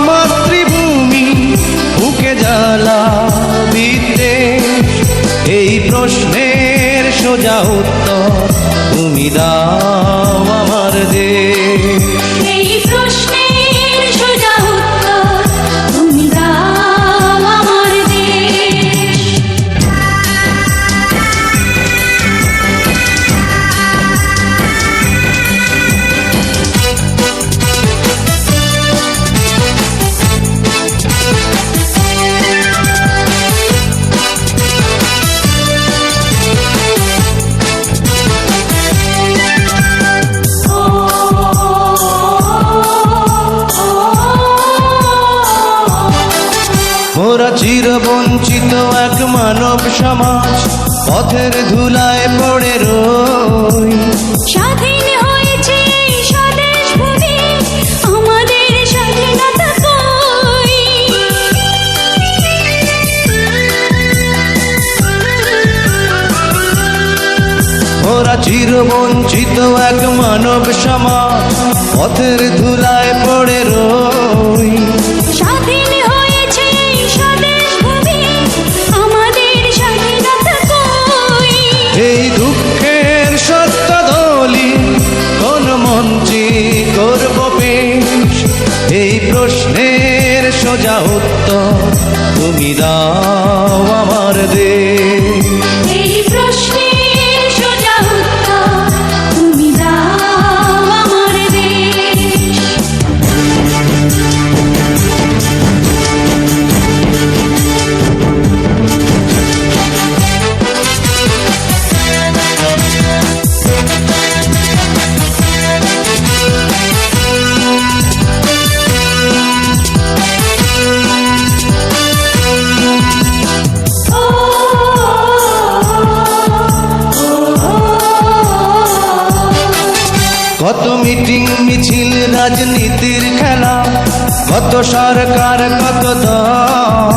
মাতৃভূমি বুকে জ্বালা বিদ্বেষ, এই প্রশ্নের সোজা উত্তর তুমি দাও আমার দেশ। এই প্রশ্নের সোজা উত্তর তুমি দাও আমার দেশ। মোরা চিরবঞ্চিত এক মানব সমাজ, পথের ধুলায় পড়ে রই। স্বাধীন হয়েছে এই স্বদেশ ভূমি, আমাদের স্বাধীনতা কই? মোরা চিরবঞ্চিত এক মানব সমাজ, পথের ধুলায় পড়ে রই। স্বাধীন হয়েছে এই স্বদেশ ভূমি, আমাদের স্বাধীনতা কই? এই দুঃখের সত্য দলি কোন মঞ্চে করব পেশ, এই প্রশ্নের সোজা উত্তর তুমি দাও আমার দেশ। এই প্রশ্নের সোজা উত্তর তুমি দাও আমার দেশ। কত মিটিং মিছিল রাজনীতির খেলা, কত সরকার কত দল।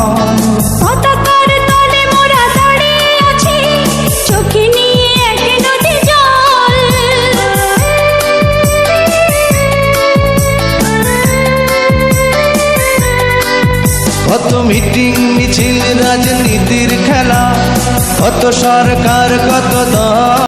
পতাকার তলে মোরা দাঁড়িয়ে আছি, চোখে নিয়ে এক নদী জল। কত মিটিং মিছিল রাজনীতির খেলা, কত সরকার কত দল।